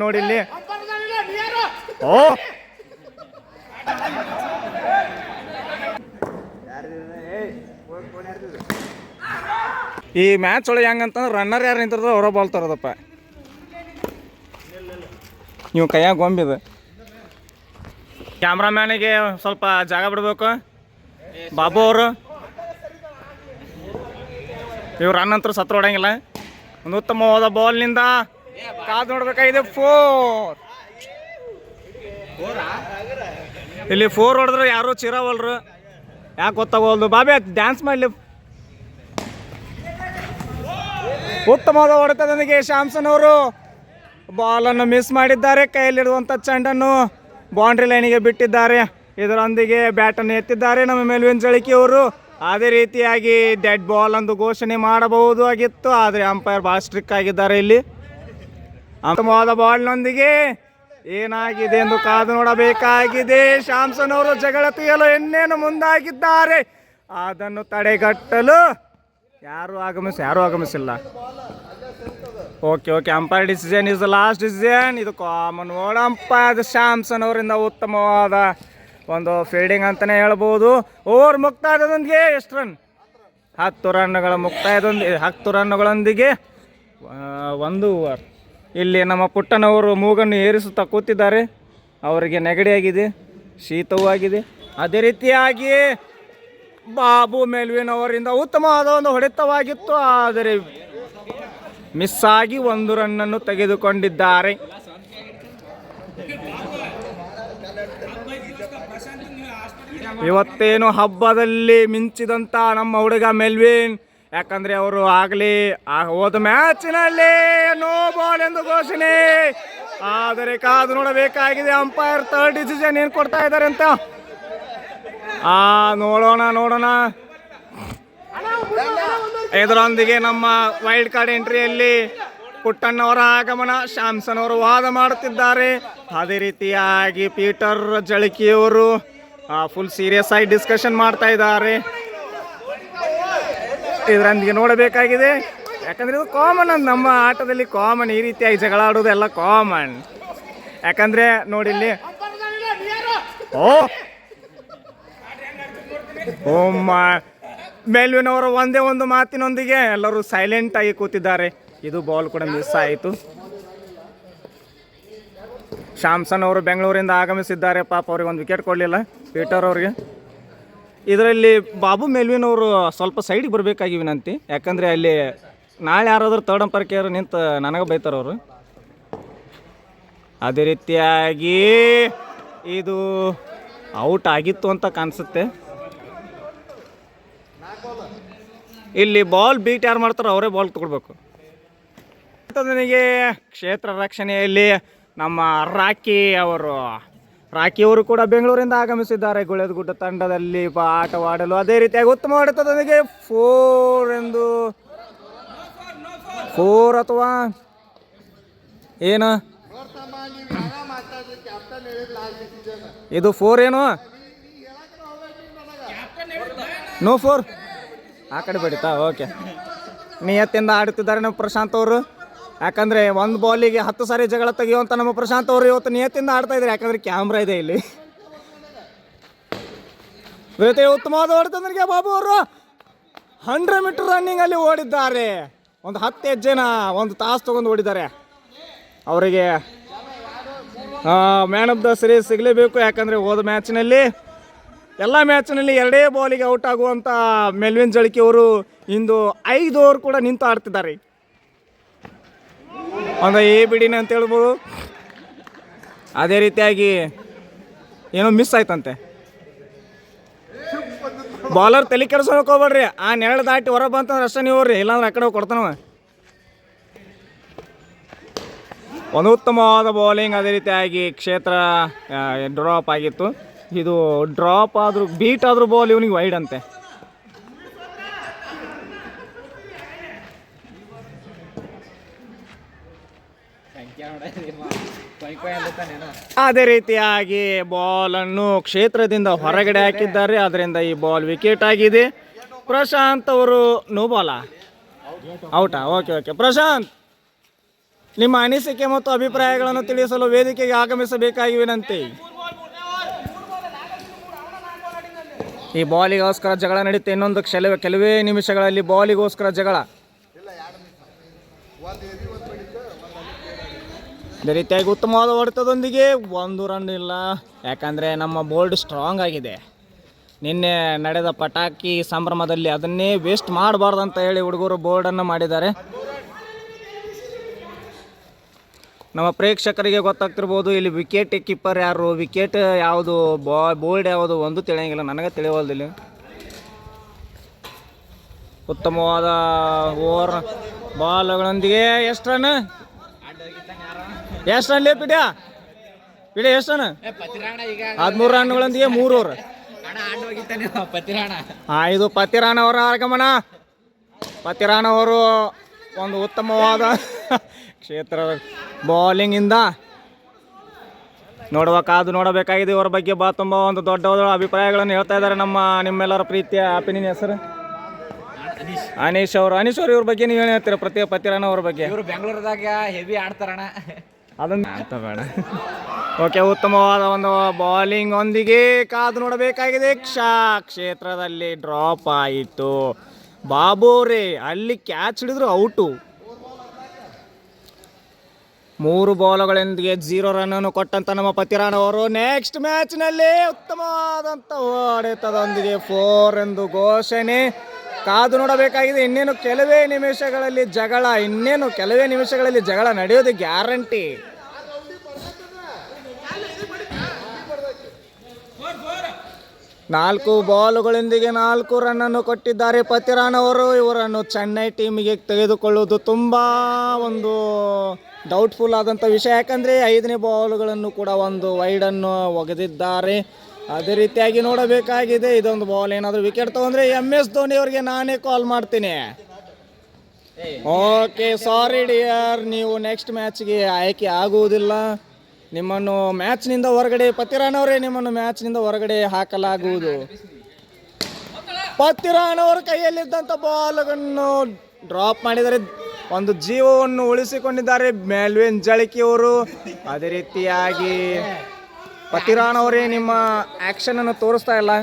ನೋಡಿ ಇಲ್ಲಿ. ಓ ಈ ಮ್ಯಾಚ್ ಒಳಗೆ ಹೆಂಗಂತಂದ್ರೆ ರನ್ನರ್ ಯಾರು ನಿಂತಿರ್ತಾರೋ ಅವರ ಬಾಲ್ ತರೋದಪ್ಪ. ನೀವು ಕೈಯಾಗ ಗೊಂಬಿದೆ. ಕ್ಯಾಮ್ರಾಮ್ಯಾನಿಗೆ ಸ್ವಲ್ಪ ಜಾಗ ಬಿಡಬೇಕು. ಬಾಬು ಅವರು ಇವ್ರು ರನ್ ಅಂತೂ ಸತ್ರ ಹೊಡಂಗಿಲ್ಲ. ಒಂದು ಉತ್ತಮವಾದ ಬಾಲ್ನಿಂದ ಕಾದು ನೋಡ್ಬೇಕಾಗಿದೆ. ಇಲ್ಲಿ 4 ಹೊಡೆದ್ರೆ ಯಾರು ಚಿರವಲ್ರು, ಯಾಕೆ ಗೊತ್ತಾಗೋಲ್ದು. ಬಾಬಿ ಡ್ಯಾನ್ಸ್ ಮಾಡಲಿ. ಉತ್ತಮವಾದ ಹೊಡೆತದೊಂದಿಗೆ ಶಾಮ್ಸನ್ ಅವರು ಬಾಲನ್ನು ಮಿಸ್ ಮಾಡಿದ್ದಾರೆ. ಕೈಯಲ್ಲಿರುವಂಥ ಚೆಂಡನ್ನು ಬೌಂಡ್ರಿ ಲೈನಿಗೆ ಬಿಟ್ಟಿದ್ದಾರೆ. ಇದರೊಂದಿಗೆ ಬ್ಯಾಟನ್ನು ಎತ್ತಿದ್ದಾರೆ ನಮ್ಮ ಮೆಲ್ವಿನ್ ಜಳಿಕಿಯವರು. ಅದೇ ರೀತಿಯಾಗಿ ಡೆಡ್ ಬಾಲ್ ಎಂದು ಘೋಷಣೆ ಮಾಡಬಹುದು ಆಗಿತ್ತು, ಆದರೆ ಅಂಪೈರ್ ಭಾಳ ಸ್ಟ್ರಿಕ್ ಆಗಿದ್ದಾರೆ. ಇಲ್ಲಿ ಉತ್ತಮವಾದ ಬಾಲ್ನೊಂದಿಗೆ ಏನಾಗಿದೆ ಎಂದು ಕಾದು ನೋಡಬೇಕಾಗಿದೆ. ಶಾಮ್ಸನ್ ಅವರು ಜಗಳ ತೆಗೆಯಲು ಇನ್ನೇನು ಮುಂದಾಗಿದ್ದಾರೆ. ಅದನ್ನು ತಡೆಗಟ್ಟಲು ಯಾರೂ ಆಗಮಿಸಿಲ್ಲ. Okay umpire decision is the last decision. ಇದು ಕಾಮನ್ ವರ್ಡ್. ಅಂಪೈರ್ ಶಾಮ್ಸನ್ ಅವರಿಂದ ಉತ್ತಮವಾದ ಒಂದು ಫೀಲ್ಡಿಂಗ್ ಅಂತಲೇ ಹೇಳ್ಬೋದು. ಓವರ್ ಮುಕ್ತಾಯದೊಂದಿಗೆ ಎಷ್ಟು ರನ್? 10 ರನ್ಗಳ ಮುಕ್ತಾಯದೊಂದಿಗೆ 10 ರನ್ಗಳೊಂದಿಗೆ 1 ಓವರ್. ಇಲ್ಲಿ ನಮ್ಮ ಪುಟ್ಟನವರು ಮೂಗನ್ನು ಏರಿಸುತ್ತಾ ಕೂತಿದ್ದಾರೆ. ಅವರಿಗೆ ನೆಗಡಿಯಾಗಿದೆ, ಶೀತವೂ ಆಗಿದೆ. ಅದೇ ರೀತಿಯಾಗಿ ಬಾಬು ಮೆಲ್ವಿನ್ ಅವರಿಂದ ಉತ್ತಮವಾದ ಒಂದು ಹೊಡೆತವಾಗಿತ್ತು, ಆದರೆ ಮಿಸ್ ಆಗಿ 1 ರನ್ನನ್ನು ತೆಗೆದುಕೊಂಡಿದ್ದಾರೆ. ಇವತ್ತೇನು ಹಬ್ಬದಲ್ಲಿ ಮಿಂಚಿದಂಥ ನಮ್ಮ ಹುಡುಗ ಮೆಲ್ವಿನ್, ಯಾಕಂದರೆ ಅವರು ಆಗಲಿ ಹೋದ ಮ್ಯಾಚಿನಲ್ಲಿ ನೋ ಬಾಲ್ ಎಂದು ಘೋಷಣೆ. ಆದರೆ ಕಾದು ನೋಡಬೇಕಾಗಿದೆ ಅಂಪೈರ್ ಥರ್ಡ್ ಡಿಸಿಷನ್ ಏನು ಕೊಡ್ತಾ ಇದ್ದಾರೆ ಅಂತ. ನೋಡೋಣ. ಇದರೊಂದಿಗೆ ನಮ್ಮ ವೈಲ್ಡ್ ಕಾರ್ಡ್ ಎಂಟ್ರಿಯಲ್ಲಿ ಪುಟ್ಟಣ್ಣವರ ಆಗಮನ, ಶಾಮ್ಸನ್ ಅವರು ವಾದ ಮಾಡುತ್ತಿದ್ದಾರೆ. ಅದೇ ರೀತಿಯಾಗಿ ಪೀಟರ್ ಜಳಿಕಿಯವರು ಫುಲ್ ಸೀರಿಯಸ್ ಆಗಿ ಡಿಸ್ಕಷನ್ ಮಾಡ್ತಾ ಇದ್ದಾರೆ. ಇದರೊಂದಿಗೆ ನೋಡಬೇಕಾಗಿದೆ, ಯಾಕಂದರೆ ಇದು ಕಾಮನ್ ಅಂತ ನಮ್ಮ ಆಟದಲ್ಲಿ ಕಾಮನ್. ಈ ರೀತಿಯಾಗಿ ಜಗಳ ಆಡೋದೆಲ್ಲ ಕಾಮನ್. ಯಾಕಂದರೆ ನೋಡಿಲ್ಲಿ ಮೆಲ್ವಿನ್ ಅವರು ಒಂದೇ ಒಂದು ಮಾತಿನೊಂದಿಗೆ ಎಲ್ಲರೂ ಸೈಲೆಂಟ್ ಆಗಿ ಕೂತಿದ್ದಾರೆ. ಇದು ಬಾಲ್ ಕೂಡ ಮಿಸ್ ಆಯಿತು. ಶಾಮ್ಸನ್ ಅವರು ಬೆಂಗಳೂರಿಂದ ಆಗಮಿಸಿದ್ದಾರೆ. ಪಾಪ ಅವ್ರಿಗೆ ಒಂದು ವಿಕೆಟ್ ಕೊಡಲಿಲ್ಲ ಪೀಟರ್ ಅವ್ರಿಗೆ. ಇದರಲ್ಲಿ ಬಾಬು ಮೆಲ್ವಿನ್ ಅವರು ಸ್ವಲ್ಪ ಸೈಡಿಗೆ ಬರಬೇಕಾಗಿ ವಿನಂತಿ. ಯಾಕಂದರೆ ಅಲ್ಲಿ ನಾಳೆ ಯಾರಾದರೂ ಥರ್ಡ್ ಅಂಪೈರ್ ಕೇರ್ ನಿಂತು ನನಗೆ ಬೈತಾರೆ ಅವರು. ಅದೇ ರೀತಿಯಾಗಿ ಇದು ಔಟ್ ಆಗಿತ್ತು ಅಂತ ಕಾಣಿಸುತ್ತೆ. ಇಲ್ಲಿ ಬಾಲ್ ಬೀಟ್ ಯಾರು ಮಾಡ್ತಾರೋ ಅವರೇ ಬಾಲ್ ತಗೊಳ್ಬೇಕು. ನನಗೆ ಕ್ಷೇತ್ರ ರಕ್ಷಣೆಯಲ್ಲಿ ನಮ್ಮ ರಾಕಿಯವರು ಕೂಡ ಬೆಂಗಳೂರಿಂದ ಆಗಮಿಸಿದ್ದಾರೆ. ಗುಳೆದಗುಡ್ಡ ತಂಡದಲ್ಲಿ ಆಟವಾಡಲು. ಅದೇ ರೀತಿಯಾಗಿ ಉತ್ತಮ ಹೊಡೆತದೊಂದಿಗೆ 4 ಅಥವಾ ಏನು ಇದು 4 ಏನು ನೋ 4 ಆ ಕಡೆ ಬಡಿತಾ. ಓಕೆ, ನಿಯತ್ತಿಂದ ಆಡುತ್ತಿದ್ದಾರೆ ನಮ್ಮ ಪ್ರಶಾಂತ್ ಅವರು. ಯಾಕಂದರೆ ಒಂದು ಬಾಲಿಗೆ 10 ಸಾರಿ ಜಗಳ ತೆಗೆಯುವಂಥ ನಮ್ಮ ಪ್ರಶಾಂತ್ ಅವರು ಇವತ್ತು ನಿಯತ್ತಿಂದ ಆಡ್ತಾ ಇದ್ದಾರೆ. ಯಾಕಂದರೆ ಕ್ಯಾಮ್ರಾ ಇದೆ ಇಲ್ಲಿ. ಉತ್ತಮವಾದ ಹೊಡೆತಂದ್ರಿಗೆ ಬಾಬು ಅವರು 100 ಮೀಟರ್ ರನ್ನಿಂಗಲ್ಲಿ ಓಡಿದ್ದಾರೆ. ಒಂದು 10 ಹೆಜ್ಜೆನ 1 ತಾಸು ತೊಗೊಂಡು ಓಡಿದ್ದಾರೆ. ಅವರಿಗೆ ಮ್ಯಾನ್ ಆಫ್ ದ ಸೀರೀಸ್ ಸಿಗಲೇಬೇಕು. ಯಾಕಂದರೆ ಹೋದ ಮ್ಯಾಚ್ನಲ್ಲಿ ಎಲ್ಲ ಮ್ಯಾಚ್ನಲ್ಲಿ 2 ಬಾಲಿಗೆ ಔಟ್ ಆಗುವಂಥ ಮೆಲ್ವಿನ್ ಜಳಿಕಿಯವರು ಇಂದು 5 ಓವರ್ ಕೂಡ ನಿಂತು ಆಡ್ತಿದ್ದಾರೆ. ಒಂದು ಬಿಡಿನ ಅಂತ ಹೇಳ್ಬೋದು. ಅದೇ ರೀತಿಯಾಗಿ ಏನೋ ಮಿಸ್ ಆಯ್ತಂತೆ. ಬಾಲರ್ ತಲೆ ಕೆಡಿಸೋಕೆ ಹೋಗ್ಬೇಡ್ರಿ. ಆ ನೆರಳು ದಾಟಿ ಹೊರ ಬಂತಂದ್ರೆ ಅಷ್ಟೇ ನೀವು ರೀ, ಇಲ್ಲಾಂದ್ರೆ ಆ ಕಡೆ ಹೋಗಿ ಕೊಡ್ತಾನವ. ಒಂದು ಉತ್ತಮವಾದ ಬೌಲಿಂಗ್. ಅದೇ ರೀತಿಯಾಗಿ ಕ್ಷೇತ್ರ ಡ್ರಾಪ್ ಆಗಿತ್ತು. ಇದು ಡ್ರಾಪ್ ಆದರೂ ಬೀಟ್ ಆದರೂ ಬಾಲ್ ಇವನಿಗೆ ವೈಡ್ ಅಂತೆ. ಅದೇ ರೀತಿಯಾಗಿ ಬಾಲನ್ನು ಕ್ಷೇತ್ರದಿಂದ ಹೊರಗಡೆ ಹಾಕಿದ್ದಾರೆ. ಅದರಿಂದ ಈ ಬಾಲ್ ವಿಕೆಟ್ ಆಗಿದೆ. ಪ್ರಶಾಂತ್ ಅವರು ನೋ ಬಾಲ ಔಟಾ? ಓಕೆ ಪ್ರಶಾಂತ್ ನಿಮ್ಮ ಅನಿಸಿಕೆ ಮತ್ತು ಅಭಿಪ್ರಾಯಗಳನ್ನು ತಿಳಿಸಲು ವೇದಿಕೆಗೆ ಆಗಮಿಸಬೇಕಾಗಿ ವಿನಂತಿ. ಈ ಬಾಲಿಗೋಸ್ಕರ ಜಗಳ ನಡೀತೆ. ಇನ್ನೊಂದು ಕೆಲವೇ ನಿಮಿಷಗಳಲ್ಲಿ ಬಾಲಿಗೋಸ್ಕರ ಜಗಳ. ಅದೇ ರೀತಿಯಾಗಿ ಉತ್ತಮವಾದ ಹೊಡೆತದೊಂದಿಗೆ 1 ರನ್ ಇಲ್ಲ. ಯಾಕಂದರೆ ನಮ್ಮ ಬೋಲ್ಡ್ ಸ್ಟ್ರಾಂಗ್ ಆಗಿದೆ. ನಿನ್ನೆ ನಡೆದ ಪಟಾಕಿ ಸಂಭ್ರಮದಲ್ಲಿ ಅದನ್ನೇ ವೇಸ್ಟ್ ಮಾಡಬಾರ್ದು ಅಂತ ಹೇಳಿ ಹುಡುಗರು ಬೋರ್ಡನ್ನು ಮಾಡಿದ್ದಾರೆ. ನಮ್ಮ ಪ್ರೇಕ್ಷಕರಿಗೆ ಗೊತ್ತಾಗ್ತಿರ್ಬೋದು ಇಲ್ಲಿ ವಿಕೆಟ್ ಕೀಪರ್ ಯಾರು, ವಿಕೆಟ್ ಯಾವುದು, ಬೋಲ್ಡ್ ಯಾವುದು ಒಂದು ತಿಳಿಯಂಗಿಲ್ಲ. ನನಗೆ ತಿಳಿಯೋದಿಲ್ಲ. ಉತ್ತಮವಾದ ಓವರ್ ಬಾಲ್ಗಳೊಂದಿಗೆ ಎಷ್ಟು ರನ್ ಪಿಡ್ಯ ಎಷ್ಟು ರನ್? 13 ರನ್ಗಳೊಂದಿಗೆ 3 ಓವರ್. ಇದು ಪತಿರಾಣ ಅವರ ಆಗಮನ. ಪತಿರಾಣ ಅವರು ಒಂದು ಉತ್ತಮವಾದ ಕ್ಷೇತ್ರದ ಬೌಲಿಂಗಿಂದ ನೋಡಬೇಕಾಗಿದೆ. ಇವರ ಬಗ್ಗೆ ತುಂಬ ಒಂದು ದೊಡ್ಡ ಅಭಿಪ್ರಾಯಗಳನ್ನು ಹೇಳ್ತಾ ಇದ್ದಾರೆ ನಿಮ್ಮೆಲ್ಲರ ಪ್ರೀತಿಯ ಅಪಿನಿಯನ್ ಹೆಸರು ಅನೀಶ್ ಅವರು. ಇವ್ರ ಬಗ್ಗೆ ನೀವು ಏನು ಹೇಳ್ತೀರಾ? ಪತಿರಾಣ ಅವ್ರ ಬಗ್ಗೆ. ಇವರು ಬೆಂಗಳೂರದಾಗ ಹೆವಿ ಆಡ್ತಾರಣ, ಅದನ್ನು ಬೇಡ. ಓಕೆ, ಉತ್ತಮವಾದ ಒಂದು ಬೌಲಿಂಗ್ ಒಂದಿಗೆ ಕಾದು ನೋಡಬೇಕಾಗಿದೆ. ಕ್ಷೇತ್ರದಲ್ಲಿ ಡ್ರಾಪ್ ಆಯಿತು. ಬಾಬೋರೆ ಅಲ್ಲಿ ಕ್ಯಾಚ್ ಹಿಡಿದ್ರು ಔಟು. 3 ಬಾಲುಗಳೊಂದಿಗೆ 0 ರನ್ ಕೊಟ್ಟಂತ ನಮ್ಮ ಪತಿರಾಣ ಅವರು ನೆಕ್ಸ್ಟ್ ಮ್ಯಾಚ್ನಲ್ಲಿ ಉತ್ತಮವಾದಂಥ ಹೊಡೆತದೊಂದಿಗೆ 4 ಎಂದು ಘೋಷಣೆ. ಕಾದು ನೋಡಬೇಕಾಗಿದೆ. ಇನ್ನೇನು ಕೆಲವೇ ನಿಮಿಷಗಳಲ್ಲಿ ಜಗಳ ನಡೆಯೋದು ಗ್ಯಾರಂಟಿ. ನಾಲ್ಕು ಬಾಲುಗಳೊಂದಿಗೆ 4 ರನ್ನನ್ನು ಕೊಟ್ಟಿದ್ದಾರೆ ಪತಿರಾಣ ಅವರು. ಇವರನ್ನು ಚೆನ್ನೈ ಟೀಮಿಗೆ ತೆಗೆದುಕೊಳ್ಳುವುದು ತುಂಬ ಒಂದು ಡೌಟ್ಫುಲ್ ಆದಂಥ ವಿಷಯ. ಯಾಕಂದರೆ 5ನೇ ಬಾಲುಗಳನ್ನು ಕೂಡ ಒಂದು ವೈಡನ್ನು ಒಗೆದಿದ್ದಾರೆ. ಅದೇ ರೀತಿಯಾಗಿ ನೋಡಬೇಕಾಗಿದೆ. ಇದೊಂದು ಬಾಲ್ ಏನಾದರೂ ವಿಕೆಟ್ ತೊಗೊಂಡ್ರೆ MS ಧೋನಿ ಅವರಿಗೆ ನಾನೇ ಕಾಲ್ ಮಾಡ್ತೀನಿ. ಓಕೆ, ಸಾರಿ ಡಿಯರ್, ನೀವು ನೆಕ್ಸ್ಟ್ ಮ್ಯಾಚ್ಗೆ ಆಯ್ಕೆ ಆಗುವುದಿಲ್ಲ. ನಿಮ್ಮನ್ನು ಮ್ಯಾಚ್ನಿಂದ ಹೊರಗಡೆ, ಪತಿರಾಣ ಅವರೇ ನಿಮ್ಮನ್ನು ಮ್ಯಾಚ್ನಿಂದ ಹೊರಗಡೆ ಹಾಕಲಾಗುವುದು. ಪತಿರಾಣ ಅವರ ಕೈಯಲ್ಲಿದ್ದಂಥ ಬಾಲ್ಗಳನ್ನು ಡ್ರಾಪ್ ಮಾಡಿದರೆ ಒಂದು ಜೀವವನ್ನು ಉಳಿಸಿಕೊಂಡಿದ್ದಾರೆ ಮೆಲ್ವಿನ್ ಜಳಕಿಯವರು. ಅದೇ ರೀತಿಯಾಗಿ ಪತಿರಾಣ ಅವರೇ ನಿಮ್ಮ ಆ್ಯಕ್ಷನ್ ಅನ್ನು ತೋರಿಸ್ತಾ ಇಲ್ಲ.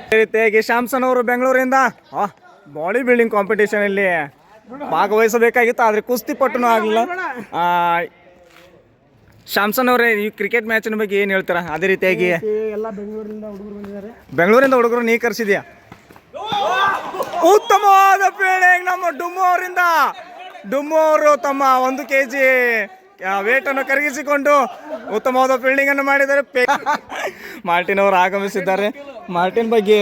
ಅದೇ ರೀತಿಯಾಗಿ ಶಾಮ್ಸನ್ ಅವರು ಬೆಂಗಳೂರಿಂದ ಬಾಡಿ ಬಿಲ್ಡಿಂಗ್ ಕಾಂಪಿಟೇಷನ್ ಇಲ್ಲಿ ಭಾಗವಹಿಸಬೇಕಾಗಿತ್ತು, ಆದರೆ ಕುಸ್ತಿಪಟ್ಟುನೂ ಆಗಲಿಲ್ಲ. ಶಾಮ್ಸನ್ ಅವರೇ, ಈ ಕ್ರಿಕೆಟ್ ಮ್ಯಾಚಿನ ಬಗ್ಗೆ ಏನು ಹೇಳ್ತೀರಾ? ಅದೇ ರೀತಿಯಾಗಿ ಬೆಂಗಳೂರಿಂದ ಹುಡುಗರು ನೀ ಕರೆಸಿದ್ಯಾ? ಉತ್ತಮವಾದ ಫೀಲ್ಡಿಂಗ್ ನಮ್ಮ ಡುಮ್ಮು ಅವರಿಂದ. ಡುಮ್ಮು ಅವರು ತಮ್ಮ 1 kg ವೇಟನ್ನು ಕರಗಿಸಿಕೊಂಡು ಉತ್ತಮವಾದ ಫೀಲ್ಡಿಂಗ್ ಅನ್ನು ಮಾಡಿದ್ದಾರೆ. ಮಾರ್ಟಿನ್ ಅವರು ಆಗಮಿಸಿದ್ದಾರೆ. ಮಾರ್ಟಿನ್ ಬಗ್ಗೆ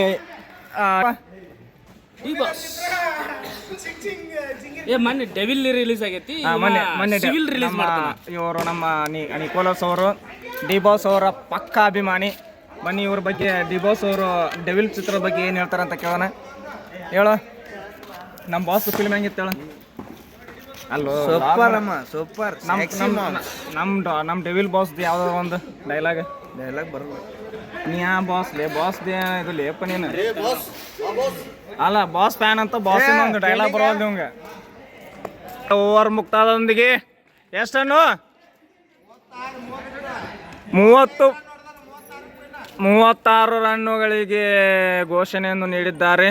ಮೊನ್ನೆ ಡೆವಿಲ್ ರಿಲೀಸ್ ಆಗೈತಿ, ಇವರು ನಮ್ಮ ನಿಕೋಲಸ್ ಅವರು ಡಿ-ಬಾಸ್ ಅವರ ಪಕ್ಕ ಅಭಿಮಾನಿ. ಬನ್ನಿ ಇವ್ರ ಬಗ್ಗೆ, ಡಿ-ಬಾಸ್ ಅವರು ಡೆವಿಲ್ ಚಿತ್ರದ ಬಗ್ಗೆ ಏನು ಹೇಳ್ತಾರೆ ಅಂತ ಕೇಳೋಣ. ಹೇಳೋ, ನಮ್ಮ ಬಾಸ್ ಫಿಲ್ಮ್ ಹೆಂಗಿತ್ತು ಹೇಳ? ಅಲ್ಲೋ ಸೂಪರ್. ನಮ್ಮ ಡೆವಿಲ್ ಬಾಸ್ದು ಯಾವುದೋ ಒಂದು ಡೈಲಾಗ್ ಬರಲ್ಲ. ನೀ ಬಾಸ್ ಇದು ಲೇಪ ನೀನು ಅಲ್ಲ, ಬಾಸ್ ಫ್ಯಾನ್ ಅಂತ ಬಾಸ್ ಒಂದು ಡೈಲಾಗ್ ಬರೋದು ನಿಮ್ಗೆ. ಓವರ್ ಮುಕ್ತಾದೊಂದಿಗೆ ಎಷ್ಟನ್ನು 36 ರನ್ನುಗಳಿಗೆ ಘೋಷಣೆಯನ್ನು ನೀಡಿದ್ದಾರೆ.